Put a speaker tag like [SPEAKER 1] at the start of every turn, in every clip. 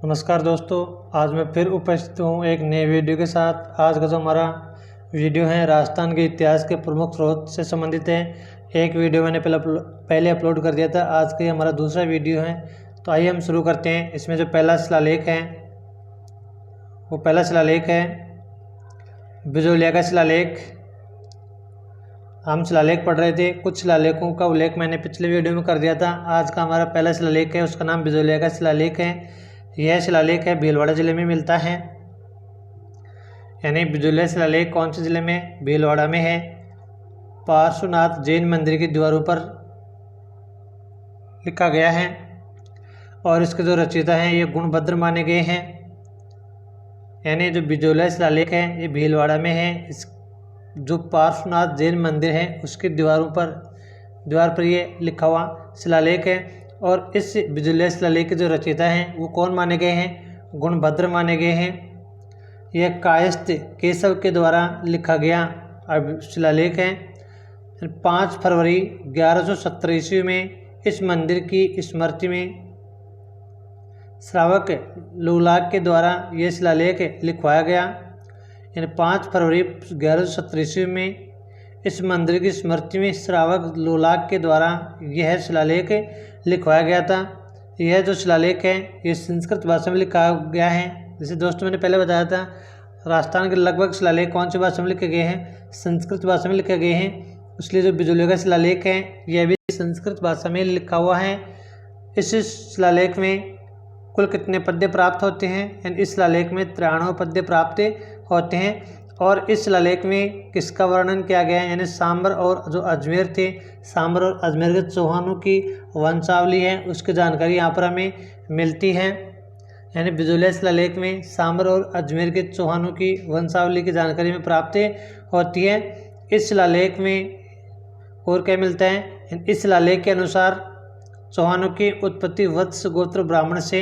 [SPEAKER 1] नमस्कार दोस्तों, आज मैं फिर उपस्थित हूँ एक नए वीडियो के साथ। आज का जो हमारा वीडियो है राजस्थान के इतिहास के प्रमुख स्रोत से संबंधित है। एक वीडियो मैंने पहले अपलोड कर दिया था। आज का ये हमारा दूसरा वीडियो है। तो आइए हम शुरू करते हैं। इसमें जो पहला शिलालेख है वो पहला शिलालेख है बिजोलिया का शिलालेख। हम शिलालेख पढ़ रहे थे, कुछ शिलालेखों का उल्लेख मैंने पिछले वीडियो में कर दिया था। आज का हमारा पहला शिलालेख है, उसका नाम बिजोलिया का शिलालेख है। यह शिलालेख है भीलवाड़ा जिले में मिलता है। यानी बिजोलिया शिलालेख कौन से जिले में? भीलवाड़ा में है। पार्श्वनाथ जैन मंदिर की दीवारों पर लिखा गया है और इसके जो रचयिता हैं ये गुणभद्र माने गए हैं। यानी जो बिजोलिया शिलालेख है ये भीलवाड़ा में है। इस जो पार्श्वनाथ जैन मंदिर है उसकी दीवार पर ये लिखा हुआ शिलालेख है। और इस बिजोलिया शिलालेख के जो रचयिता हैं वो कौन माने गए हैं? गुणभद्र माने गए हैं। यह कायस्थ केशव के द्वारा लिखा गया शिलालेख है। 5 फरवरी 1170 ईस्वी में इस मंदिर की स्मृति में श्रावक लूलाग के द्वारा यह शिलालेख लिखवाया गया। यानी 5 फरवरी 1170 ईस्वी में इस मंदिर की स्मृति में श्रावक लूलाग के द्वारा यह शिलालेख लिखवाया गया था। यह जो शिलालेख है ये संस्कृत भाषा में लिखा गया है। जैसे दोस्तों मैंने पहले बताया था, राजस्थान के लगभग शिलालेख कौन सी भाषा में लिखे गए हैं? संस्कृत भाषा में लिखे गए हैं। इसलिए जो बिजोलिया का शिलालेख है यह भी संस्कृत भाषा में लिखा हुआ है। इस शिलालेख में कुल कितने पद्य प्राप्त होते हैं? इस शिलालेख में 93 पद्य प्राप्त होते हैं। और इस शिलालेख में किसका वर्णन किया गया है? यानी सांबर और जो अजमेर थे, सांबर और अजमेर के चौहानों की वंशावली है उसकी जानकारी यहाँ पर हमें मिलती है। यानी बिजोलिया शिलालेख में सांबर और अजमेर के चौहानों की वंशावली की जानकारी में प्राप्त होती है। इस शिलालेख में और क्या मिलता है? इस शिलालेख के अनुसार चौहानों की उत्पत्ति वत्स गोत्र ब्राह्मण से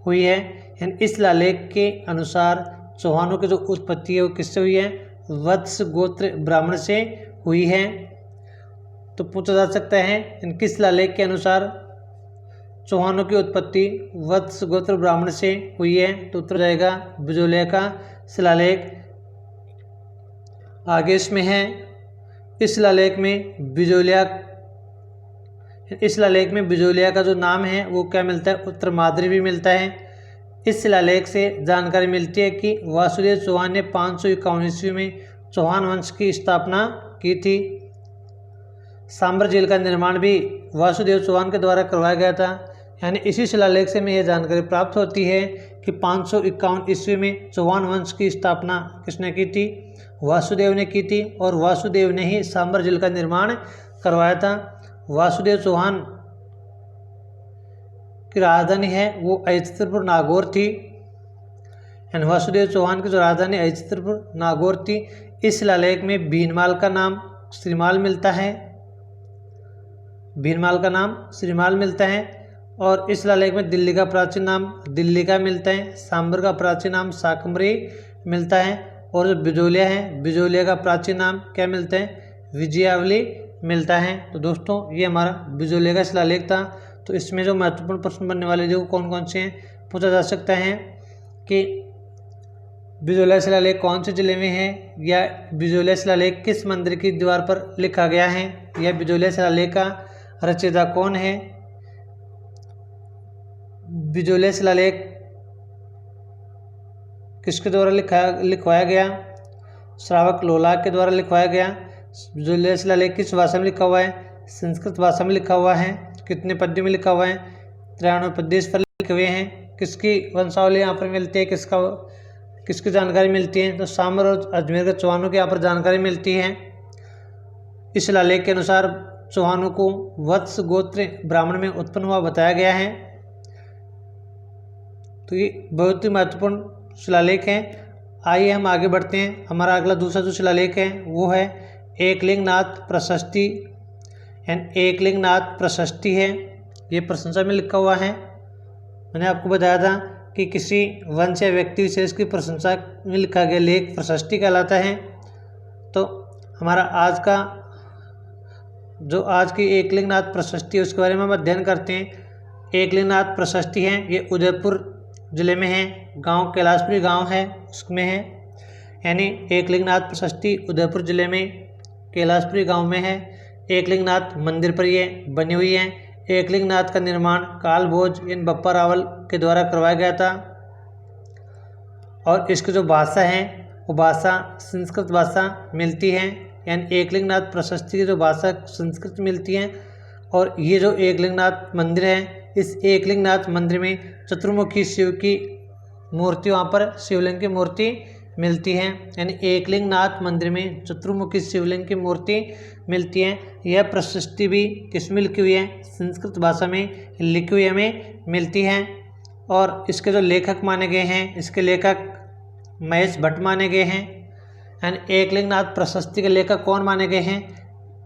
[SPEAKER 1] हुई है। इस शिलालेख के अनुसार चौहानों की जो उत्पत्ति है वो किससे हुई है? वत्स गोत्र ब्राह्मण से हुई है। तो पूछा जा सकता है किस शिलालेख के अनुसार चौहानों की उत्पत्ति वत्स गोत्र ब्राह्मण से हुई है? तो उत्तर जाएगा बिजोलिया का शिलालेख। आगे इसमें है इस शिलालेख में बिजोलिया का जो नाम है वो क्या मिलता है? उत्तरमाद्री भी मिलता है। इस शिलालेख से जानकारी मिलती है कि वासुदेव चौहान ने 551 ईस्वी में चौहान वंश की स्थापना की थी। सांबर झील का निर्माण भी वासुदेव चौहान के द्वारा करवाया गया था। यानी इसी शिलालेख से हमें यह जानकारी प्राप्त होती है कि 551 ईस्वी में चौहान वंश की स्थापना किसने की थी? वासुदेव ने की थी। और वासुदेव ने ही सांबर झील का निर्माण करवाया था। वासुदेव चौहान की राजधानी है वो अहिचित्रपुर नागौर थी। यानी वासुदेव चौहान की जो राजधानी अहिचित्रपुर नागौर थी। इस शिलालेख में भीनमाल का नाम श्रीमाल मिलता है। भीनमाल का नाम श्रीमाल मिलता है। और इस शिलालेख में दिल्ली का प्राचीन नाम दिल्ली का मिलता है। सांबर का प्राचीन नाम शाकंभरी मिलता है। और जो बिजोलिया है, बिजोलिया का प्राचीन नाम क्या मिलता है? विजयावली मिलता है। तो दोस्तों ये हमारा बिजोलिया का शिलालेख था। तो इसमें जो महत्वपूर्ण प्रश्न बनने वाले जो कौन कौन से हैं पूछा जा सकता है कि बिजोलिया शिलालेख कौन से जिले में है, या बिजोलिया शिलालेख किस मंदिर की दीवार पर लिखा गया है, या बिजोलिया शिलालेख का रचयिता कौन है। बिजोलिया शिलालेख किसके द्वारा लिखवाया गया? श्रावक लूलाग के द्वारा लिखवाया गया। बिजोलिया शिलालेख किस भाषा में लिखा हुआ है? संस्कृत भाषा में लिखा हुआ है। कितने पद्य में लिखा हुआ है? 93 पद्य इस पर लिखे हुए हैं। किसकी वंशावली यहाँ पर मिलती है? किसकी जानकारी मिलती है? तो सांबर और अजमेर के चौहानों की यहाँ पर जानकारी मिलती है। इस शिलालेख के अनुसार चौहानों को वत्स गोत्र ब्राह्मण में उत्पन्न हुआ बताया गया है। तो ये बहुत ही महत्वपूर्ण शिलालेख है। आइए हम आगे बढ़ते हैं। हमारा अगला दूसरा जो शिलालेख है वो है एकलिंगनाथ प्रशस्ति। एकलिंगनाथ प्रशस्ति है, ये प्रशंसा में लिखा हुआ है। मैंने आपको बताया था कि किसी वंश या व्यक्ति विशेष की प्रशंसा में लिखा गया लेख प्रशस्ति कहलाता है। तो हमारा आज की एकलिंगनाथ प्रशस्ति है उसके बारे में हम अध्ययन करते हैं। एकलिंगनाथ प्रशस्ति है ये उदयपुर जिले में है, गांव कैलाशपुरी गांव है उसमें है। यानी एकलिंगनाथ प्रशस्ति उदयपुर जिले में कैलाशपुरी गांव में है। एकलिंगनाथ मंदिर पर ये बनी हुई है। एकलिंगनाथ का निर्माण कालभोज इन बप्पा रावल के द्वारा करवाया गया था। और इसकी जो भाषा है वो भाषा संस्कृत भाषा मिलती है, यानी एकलिंगनाथ प्रशस्ति की जो भाषा संस्कृत मिलती है। और ये जो एकलिंगनाथ मंदिर है, इस एकलिंगनाथ मंदिर में चतुर्मुखी शिव की मूर्ति, वहाँ पर शिवलिंग की मूर्ति मिलती है। यानी एकलिंगनाथ मंदिर में चतुर्मुखी शिवलिंग की मूर्ति मिलती है। यह प्रशस्ति भी किसमें लिखी हुई है? संस्कृत भाषा में लिखी हुई हमें मिलती है। और इसके जो लेखक माने गए हैं, इसके लेखक महेश भट्ट माने गए हैं। यानी एकलिंगनाथ प्रशस्ति के लेखक कौन माने गए हैं?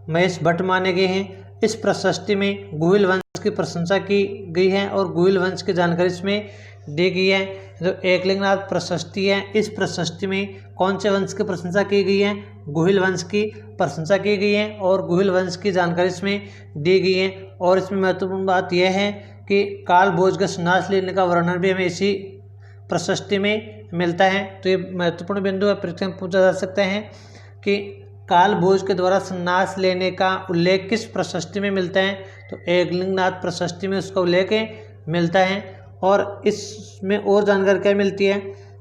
[SPEAKER 1] महेश भट्ट माने गए हैं। इस प्रशस्ति में गुहिल वंश की प्रशंसा की गई है और गुहिल वंश की जानकारी इसमें दी गई है। जो एकलिंगनाथ प्रशस्ति है, इस प्रशस्ति में कौन से वंश की प्रशंसा की गई है? गुहिल वंश की प्रशंसा की गई है और गुहिल वंश की जानकारी इसमें दी गई है। और इसमें महत्वपूर्ण बात यह है कि कालभोज का संन्यास लेने का वर्णन भी हमें इसी प्रशस्ति में मिलता है। तो ये महत्वपूर्ण बिंदु है, परीक्षा में पूछा जा सकता है कि कालभोज के द्वारा संन्यास लेने का उल्लेख किस प्रशस्ति में मिलता है? तो एकलिंगनाथ प्रशस्ति में उसका उल्लेख मिलता है। और इसमें और जानकारी क्या मिलती है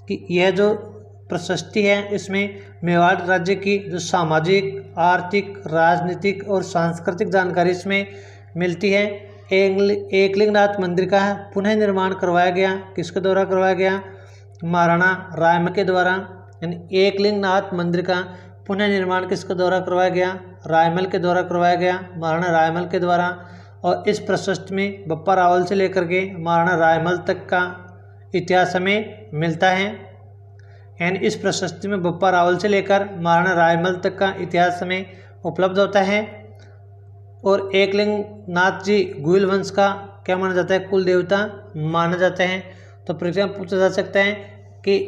[SPEAKER 1] कि यह जो प्रशस्ति है, इसमें मेवाड़ राज्य की जो सामाजिक, आर्थिक, राजनीतिक और सांस्कृतिक जानकारी इसमें मिलती है। एकलिंगनाथ मंदिर का पुनः निर्माण करवाया गया, किसके द्वारा करवाया गया? महाराणा रायमल के द्वारा। यानी एकलिंगनाथ मंदिर का पुनः निर्माण किसके द्वारा करवाया गया? रायमल के द्वारा करवाया गया, महाराणा रायमल के द्वारा। और इस प्रशस्ति में बप्पा रावल से लेकर के महाराणा रायमल तक का इतिहास हमें मिलता है। यानी इस प्रशस्ति में बप्पा रावल से लेकर महाराणा रायमल तक का इतिहास हमें उपलब्ध होता है। और एकलिंगनाथ जी गुहिल वंश का क्या माना जाता है? कुल देवता माना जाता है। तो परीक्षा में पूछा जा सकता है कि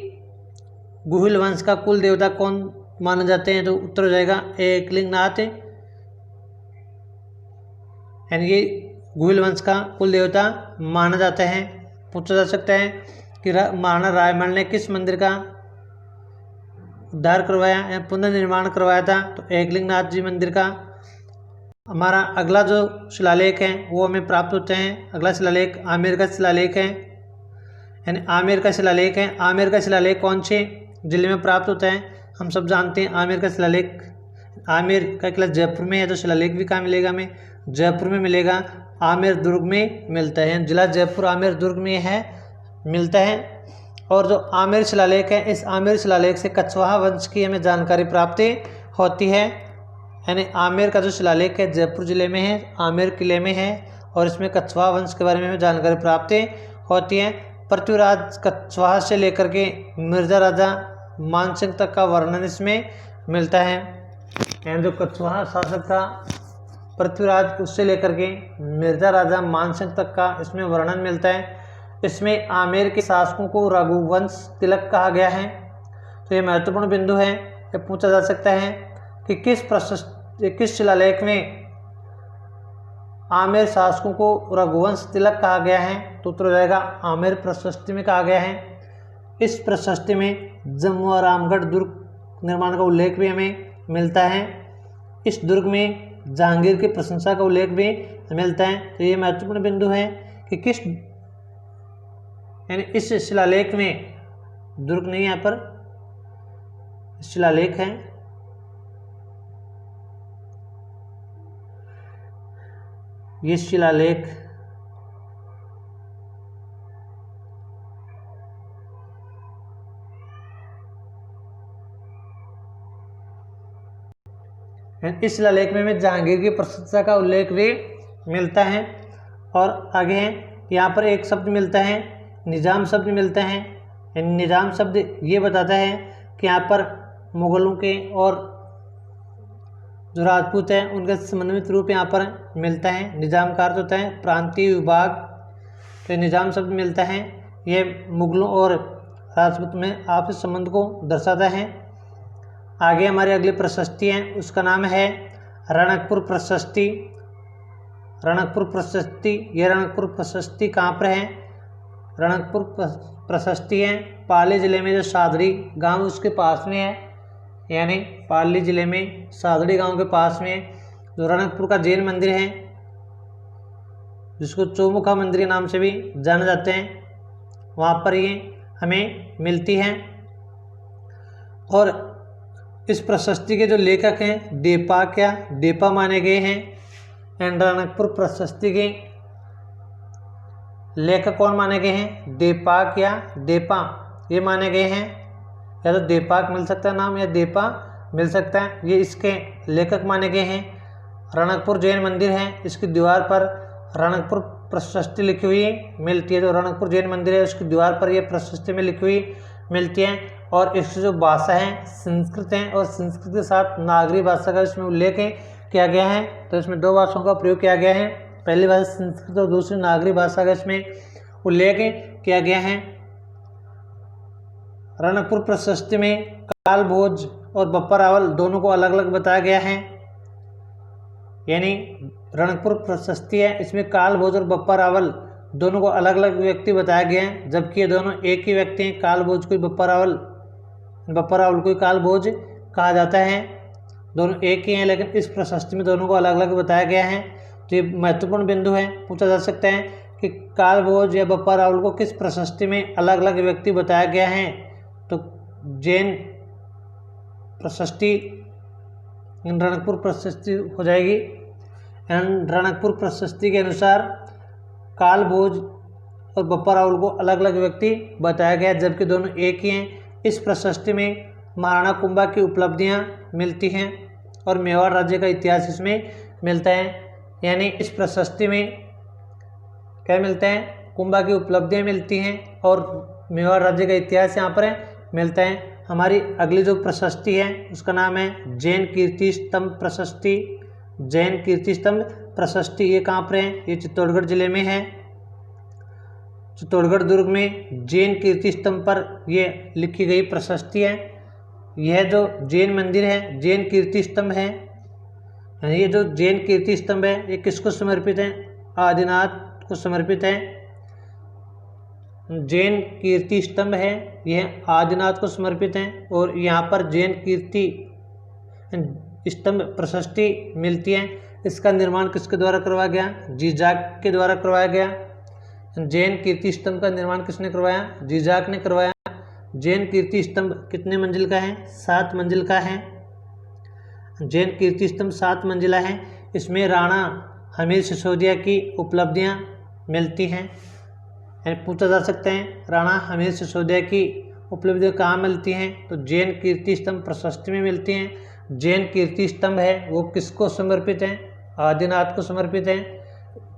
[SPEAKER 1] गुहिल वंश का कुल देवता कौन माने जाते हैं? तो उत्तर हो जाएगा एकलिंगनाथ। यानी ये गुहिल वंश का कुल देवता माना जाता है। पूछा जा सकता है कि महाराणा रायमल ने किस मंदिर का उद्धार करवाया या पुनर्निर्माण करवाया था? तो एकलिंगनाथ जी मंदिर का। हमारा अगला जो शिलालेख है वो हमें प्राप्त होते हैं। अगला शिलालेख आमेर का शिलालेख है, यानी आमेर का शिलालेख है। आमेर का शिलालेख कौन से जिले में प्राप्त होता है? हम सब जानते हैं आमेर का शिलालेख, आमेर का किला जयपुर में है। तो शिलालेख भी कहाँ मिलेगा हमें? जयपुर में मिलेगा, आमेर दुर्ग में मिलता है। जिला जयपुर आमेर दुर्ग में है, मिलता है। और जो आमेर शिलालेख है, इस आमेर शिलालेख से कछवाहा वंश की हमें जानकारी प्राप्त होती है। यानी आमेर का जो शिलालेख है जयपुर जिले में है, आमेर किले में है। और इसमें कछवाहा वंश के बारे में हमें जानकारी प्राप्त होती है। पृथ्वीराज कछवाहा से लेकर के मिर्जा राजा मानसिंह तक का वर्णन इसमें मिलता है। यानी जो कछवाहा शासक था पृथ्वीराज, उससे लेकर के मिर्जा राजा मानसिंह तक का इसमें वर्णन मिलता है। इसमें आमेर के शासकों को रघुवंश तिलक कहा गया है। तो ये महत्वपूर्ण बिंदु है। ये पूछा जा सकता है कि किस शिलालेख में आमेर शासकों को रघुवंश तिलक कहा गया है? तो उत्तर हो जाएगा आमेर प्रशस्ति में कहा गया है। इस प्रशस्ति में जम्मू और रामगढ़ दुर्ग निर्माण का उल्लेख भी हमें मिलता है। इस दुर्ग में जहांगीर की प्रशंसा का उल्लेख भी मिलता है। तो ये महत्वपूर्ण बिंदु है कि किस, यानी इस शिलालेख में दुर्ग नहीं, यहाँ पर शिलालेख है। ये शिलालेख इस शिलालेख में हमें जहांगीर की प्रशंसा का उल्लेख भी मिलता है। और आगे है, यहाँ पर एक शब्द मिलता है, निजाम शब्द मिलता है। निजाम शब्द ये बताता है कि यहाँ पर मुगलों के और जो राजपूत हैं उनका समन्वित रूप यहाँ पर मिलता है। निजाम का अर्थ होता है प्रांतीय विभाग। तो निजाम शब्द मिलता है, ये मुगलों और राजपूत में आपसी संबंध को दर्शाता है। आगे हमारी अगली प्रशस्ति है, उसका नाम है रणकपुर प्रशस्ति। रणकपुर प्रशस्ति, ये रणकपुर प्रशस्ति कहाँ पर है? रणकपुर प्रशस्ति है पाली जिले में जो सादड़ी गांव उसके पास में है, यानी पाली जिले में सादड़ी गांव के पास में जो रणकपुर का जैन मंदिर है जिसको चौमुखा मंदिर के नाम से भी जाने जाते हैं, वहाँ पर ये हमें मिलती हैं। और इस प्रशस्ति के जो लेखक हैं डेपा माने गए हैं। एंड रणकपुर प्रशस्ति के लेखक कौन माने गए हैं? डेपा ये माने गए हैं। या तो देपाक मिल सकता है नाम या डेपा मिल सकता है, ये इसके लेखक माने गए हैं। रणकपुर जैन मंदिर है, इसकी दीवार पर रणकपुर प्रशस्ति लिखी हुई मिलती है। जो रणकपुर जैन मंदिर है उसकी दीवार पर यह प्रशस्ति में लिखी हुई मिलती है। और इसकी जो भाषा है संस्कृत है, और संस्कृत के साथ नागरी भाषा का इसमें उल्लेख किया गया है। तो इसमें दो भाषाओं का प्रयोग किया गया है, पहली भाषा संस्कृत और दूसरी नागरी भाषा का इसमें उल्लेख किया गया है। रणकपुर प्रशस्ति में काल भोज और बप्पा रावल दोनों को अलग अलग बताया गया है। यानी रणकपुर प्रशस्ति है, इसमें काल भोज और बप्पा रावल दोनों को अलग अलग व्यक्ति बताया गया है, जबकि ये दोनों एक ही व्यक्ति हैं। काल भोज को बप्पा रावल को काल भोज कहा जाता है। दोनों एक ही हैं, लेकिन इस प्रशस्ति में दोनों को अलग अलग बताया गया है। तो ये महत्वपूर्ण बिंदु है, पूछा जा सकता है कि काल भोज या बप्पा रावल को किस प्रशस्ति में अलग अलग व्यक्ति बताया गया है। तो जैन प्रशस्ति रणकपुर प्रशस्ति हो जाएगी। रणकपुर प्रशस्ति के अनुसार काल भोज और बप्पा रावल को अलग अलग व्यक्ति बताया गया, जबकि दोनों एक ही हैं। इस प्रशस्ति में महाराणा कुंभा की उपलब्धियां मिलती हैं और मेवाड़ राज्य का इतिहास इसमें मिलता है। यानी इस प्रशस्ति में क्या मिलता है? कुंभा की उपलब्धियां मिलती हैं और मेवाड़ राज्य का इतिहास यहाँ पर मिलता है। हमारी अगली जो प्रशस्ति है उसका नाम है जैन कीर्ति स्तंभ प्रशस्ति। जैन कीर्ति स्तंभ प्रशस्ति ये कहाँ पर है? ये चित्तौड़गढ़ जिले में है। चित्तौड़गढ़ दुर्ग में जैन कीर्ति स्तंभ पर ये लिखी गई प्रशस्ति है। यह जो जैन मंदिर है, जैन कीर्ति स्तंभ है, ये जो जैन कीर्ति स्तंभ है ये किसको समर्पित है? आदिनाथ को समर्पित है। जैन कीर्ति स्तंभ है यह आदिनाथ को समर्पित है। और यहाँ पर जैन कीर्ति स्तंभ प्रशस्ति मिलती है। इसका निर्माण किसके द्वारा करवाया गया? जीजाक के द्वारा करवाया गया। जैन कीर्ति स्तंभ का निर्माण किसने करवाया? जीजाक ने करवाया। जैन कीर्ति स्तंभ कितने मंजिल का है? 7 मंजिल का है। जैन कीर्ति स्तंभ 7 मंजिला है। इसमें राणा हमीर सिसोदिया की उपलब्धियां मिलती हैं। यानी पूछा जा सकता है राणा हमीर सिसोदिया की उपलब्धियां कहाँ मिलती हैं? तो जैन कीर्ति स्तंभ प्रशस्ति में मिलती हैं। जैन कीर्ति स्तंभ है वो किसको समर्पित है? आदिनाथ को समर्पित है।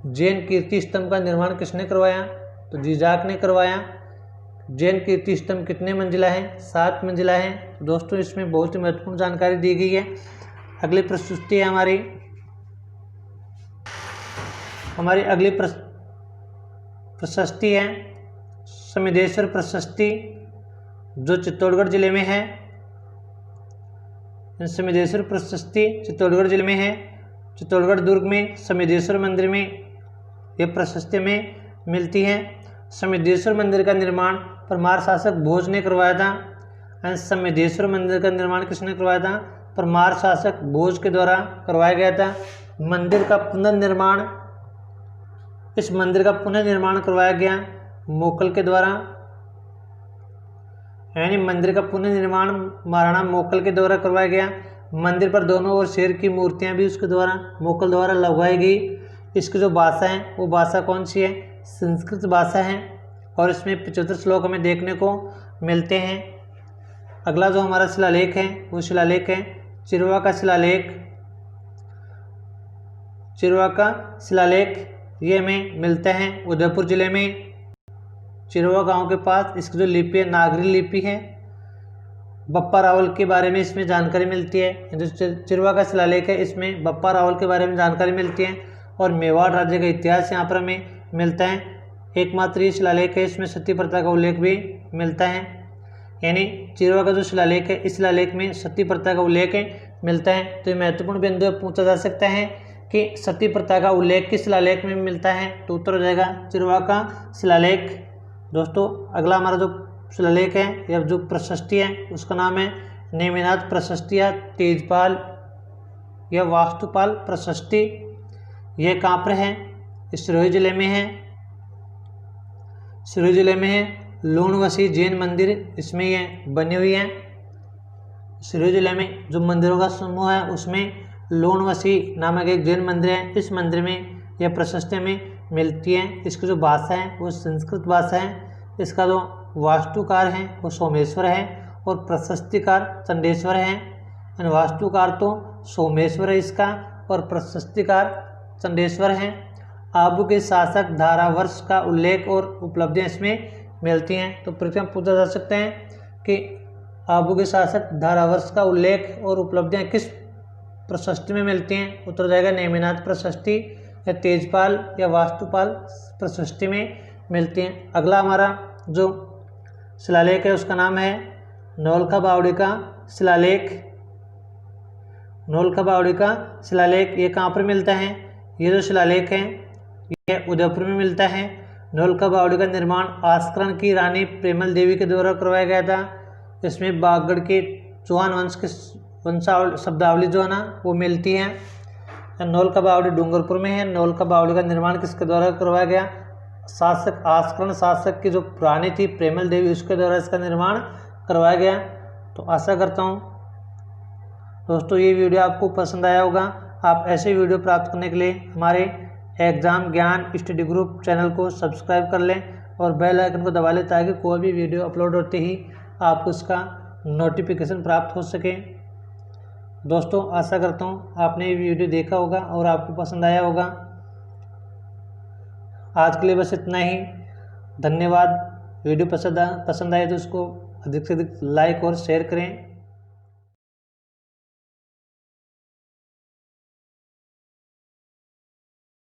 [SPEAKER 1] जैन कीर्ति स्तंभ का निर्माण किसने करवाया? तो जीजाक ने करवाया। जैन कीर्ति स्तंभ कितने मंजिला है? 7 मंजिला है। दोस्तों इसमें बहुत ही महत्वपूर्ण जानकारी दी गई है। अगली प्रशस्ति है हमारी अगली प्रशस्ति है समिदेश्वर प्रशस्ति, जो चित्तौड़गढ़ जिले में है। समिदेश्वर प्रशस्ति चित्तौड़गढ़ जिले में है। चित्तौड़गढ़ दुर्ग में समिदेश्वर मंदिर में ये प्रशस्ति में मिलती है। समिदेश्वर मंदिर का निर्माण परमार शासक भोज ने करवाया था। समिदेश्वर मंदिर का निर्माण किसने करवाया था? परमार शासक भोज के द्वारा करवाया गया था। मंदिर का पुनर्निर्माण इस मंदिर का पुनर्निर्माण करवाया गया मोकल के द्वारा। यानी मंदिर का पुनर्निर्माण महाराणा मोकल के द्वारा करवाया गया। मंदिर पर दोनों ओर शेर की मूर्तियां भी उसके द्वारा मोकल द्वारा लगवाई गई। इसकी जो भाषा है वो भाषा कौन सी है? संस्कृत भाषा है। और इसमें 75 श्लोक हमें देखने को मिलते हैं। अगला जो हमारा शिलालेख है वो शिलालेख है चिरवा का शिलालेख। चिरवा का शिलालेख ये हमें मिलता है उदयपुर जिले में चिरवा गांव के पास। इसकी जो लिपि है नागरी लिपि है। बप्पा रावल के बारे में इसमें जानकारी मिलती है। जो चिरवा का शिलालेख है इसमें बप्पा रावल के बारे में जानकारी मिलती है और मेवाड़ राज्य का इतिहास यहाँ पर हमें मिलता है। एकमात्र ये शिलालेख है इसमें सती प्रथा का उल्लेख भी मिलता है। यानी चिरवा का जो शिलालेख है इस शिलालेख में सती प्रथा का उल्लेख मिलता है। तो ये महत्वपूर्ण बिंदु पूछा जा सकता है कि सती प्रथा का उल्लेख किस शिलालेख में मिलता है? तो उत्तर हो जाएगा चिरवा का शिलालेख। दोस्तों अगला हमारा जो शिलालेख है या जो प्रशस्ति है उसका नाम है नेमिनाथ प्रशस्ति या तेजपाल या वास्तुपाल प्रशस्ति। यह कहाँ पर है? सिरोही जिले में है। सिरोही जिले में है। लूणवसी जैन मंदिर इसमें ये बनी हुई है। सिरोही जिले में जो मंदिरों का समूह है उसमें लूणवसी नामक एक जैन मंदिर है। इस मंदिर में यह प्रशस्ति में मिलती है। इसकी जो भाषा है वो संस्कृत भाषा है। इसका जो वास्तुकार है वो सोमेश्वर है और प्रशस्तिकार चंडेश्वर है। वास्तुकार तो सोमेश्वर है इसका और प्रशस्तिकार चंडेश्वर है। आबू के शासक धारावर्ष का उल्लेख और उपलब्धियां इसमें मिलती हैं। तो प्रश्न पूछा जा सकते हैं कि आबू के शासक धारावर्ष का उल्लेख और उपलब्धियां किस प्रशस्ति में मिलती हैं? उत्तर जाएगा नेमिनाथ प्रशस्ति या तेजपाल या वास्तुपाल प्रशस्ति में मिलती हैं। अगला हमारा जो शिलालेख है उसका नाम है नौलखा बावड़ी का शिलालेख। नौलखा बावड़ी का शिलालेख ये कहाँ पर मिलता है? ये जो शिलालेख है ये उदयपुर में मिलता है। नौलखा बावड़ी का निर्माण आस्करण की रानी प्रेमल देवी के द्वारा करवाया गया था। इसमें बागड़ के चौहान वंश के वंशावली शब्दावली जो है ना वो मिलती है। नौलखा बावड़ी डूंगरपुर में है। नौलखा बावड़ी का निर्माण किसके द्वारा करवाया गया? शासक आस्करण शासक की जो रानी थी प्रेमल देवी उसके द्वारा इसका निर्माण करवाया गया। तो आशा करता हूँ दोस्तों ये वीडियो आपको पसंद आया होगा। आप ऐसे वीडियो प्राप्त करने के लिए हमारे एग्जाम ज्ञान स्टडी ग्रुप चैनल को सब्सक्राइब कर लें और बेल आइकन को दबा लें ताकि कोई भी वीडियो अपलोड होते ही आपको उसका नोटिफिकेशन प्राप्त हो सके। दोस्तों आशा करता हूँ आपने ये वीडियो देखा होगा और आपको पसंद आया होगा। आज के लिए बस इतना ही। धन्यवाद। वीडियो पसंद आए तो उसको अधिक से अधिक लाइक और शेयर करें।